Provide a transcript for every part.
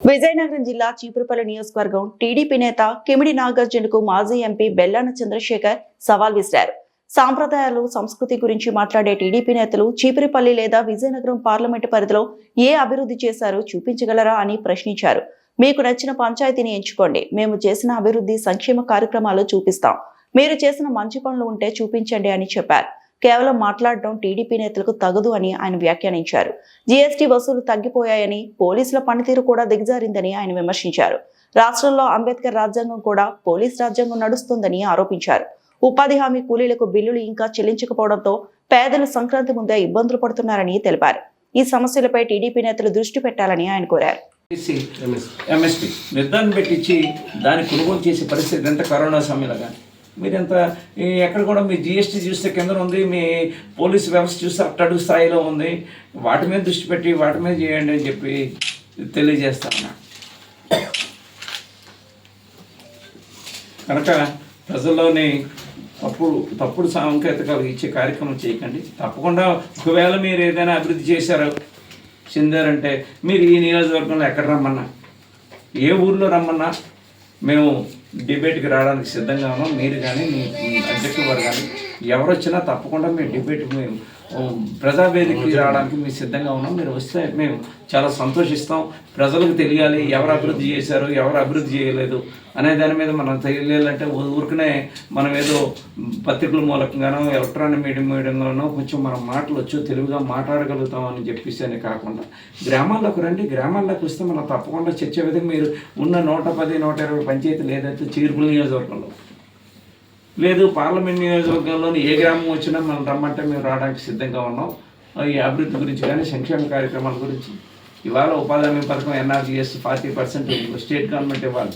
విజయనగరం జిల్లా చీపురుపల్లి నియోజకవర్గం టీడీపీ నేత కిమిడి నాగార్జునకు మాజీ ఎంపీ బెల్లాన చంద్రశేఖర్ సవాల్ విసిరారు. సాంప్రదాయాలు, సంస్కృతి గురించి మాట్లాడే టీడీపీ నేతలు చీపురుపల్లి లేదా విజయనగరం పార్లమెంటు పరిధిలో ఏ అభివృద్ధి చేశారో చూపించగలరా అని ప్రశ్నించారు. మీకు నచ్చిన పంచాయతీని ఎంచుకోండి, మేము చేసిన అభివృద్ధి, సంక్షేమ కార్యక్రమాలు చూపిస్తాం. మీరు చేసిన మంచి పనులు ఉంటే చూపించండి అని చెప్పారు. కేవలం మాట్లాడడం టీడీపీ నేతలకు తగదు అని ఆయన వ్యాఖ్యానించారు. జీఎస్టీ వసూలు తగ్గిపోయాయని, పోలీసుల పనితీరు కూడా దిగజారిందని ఆయన విమర్శించారు. రాష్ట్రంలో అంబేద్కర్ రాజ్యాంగం కూడా పోలీస్ రాజ్యాంగం నడుస్తుందని ఆరోపించారు. ఉపాధి హామీ కూలీలకు బిల్లులు ఇంకా చెల్లించకపోవడంతో పేదలు సంక్రాంతి ముందే ఇబ్బందులు పడుతున్నారని తెలిపారు. ఈ సమస్యలపై టీడీపీ నేతలు దృష్టి పెట్టాలని ఆయన కోరారు. ఎంఎస్పీ నిర్ధారణ పెట్టించి దాన్ని కొనుగోలు చేసే పరిస్థితి ఎంత కరోనా సమయంలో మీరెంత ఎక్కడ కూడా మీ జిఎస్టీ చూస్తే కింద ఉంది, మీ పోలీసు వ్యవస్థ చూస్తే అట్టడుగు స్థాయిలో ఉంది. వాటి మీద దృష్టి పెట్టి వాటి మీద చేయండి అని చెప్పి తెలియజేస్తాను. కనుక ప్రజల్లోని తప్పుడు సాంకేతికాలు ఇచ్చే కార్యక్రమం చేయకండి. తప్పకుండా ఒకవేళ మీరు ఏదైనా అభివృద్ధి చెందారంటే మీరు ఈ నియోజకవర్గంలో ఎక్కడ రమ్మన్నా, ఏ ఊర్లో రమ్మన్నా మేము డిబేట్కి రావడానికి సిద్ధంగా ఉన్నాం. మీరు కానీ మీ అధ్యక్షుల వారు కానీ ఎవరు వచ్చినా తప్పకుండా మేము డిబేట్, మేము ప్రజావేదికకి రావడానికి మేము సిద్ధంగా ఉన్నాం. మీరు వస్తే మేము చాలా సంతోషిస్తాం. ప్రజలకు తెలియాలి ఎవరు అభివృద్ధి చేశారు, ఎవరు అభివృద్ధి చేయలేదు అనే దాని మీద మనం తెలియాలంటే ఊరికనే మనం ఏదో పత్రికల మూలకంగానో ఎలక్ట్రానిక్ మీడియంలోనో కొంచెం మనం మాటలొచ్చు తెలుగుగా మాట్లాడగలుగుతాం అని చెప్పేసి అని కాకుండా గ్రామాల్లోకి రండి. గ్రామాల్లోకి వస్తే మనం తప్పకుండా చర్చ విధంగా మీరు ఉన్న 110, 120 పంచాయతీలు ఏదైతే చీపురుపల్లి నియోజకవర్గంలో లేదు, పార్లమెంట్ నియోజకవర్గంలోని ఏ గ్రామం వచ్చినా మనం రమ్మంటే మేము రావడానికి సిద్ధంగా ఉన్నాం. ఈ అభివృద్ధి గురించి కానీ సంక్షేమ కార్యక్రమాల గురించి ఇవాళ ఉపాధి హామీ పథకం ఎన్ఆర్జీఎస్ 40% స్టేట్ గవర్నమెంట్ ఇవ్వాలి,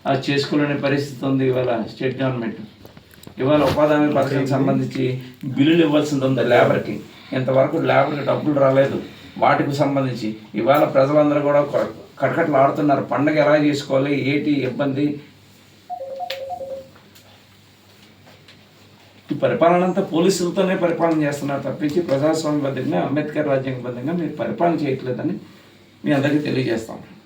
అది చేసుకోలేని పరిస్థితి ఉంది ఇవాళ స్టేట్ గవర్నమెంట్. ఇవాళ ఉపాధి హామీ పథకానికి సంబంధించి బిల్లులు ఇవ్వాల్సింది ఉంది లేబర్కి. ఇంతవరకు లేబర్కి డబ్బులు రాలేదు. వాటికి సంబంధించి ఇవాళ ప్రజలందరూ కూడా కటకట్లు ఆడుతున్నారు. పండగ ఎలా చేసుకోవాలి, ఏంటి ఇబ్బంది. ఈ పరిపాలన అంతా పోలీసులతోనే పరిపాలన చేస్తున్నారు తప్పించి ప్రజాస్వామ్యబద్ధంగా అంబేద్కర్ రాజ్యాంగబద్ధంగా మీరు పరిపాలన చేయట్లేదని మీ అందరికీ తెలియజేస్తాం.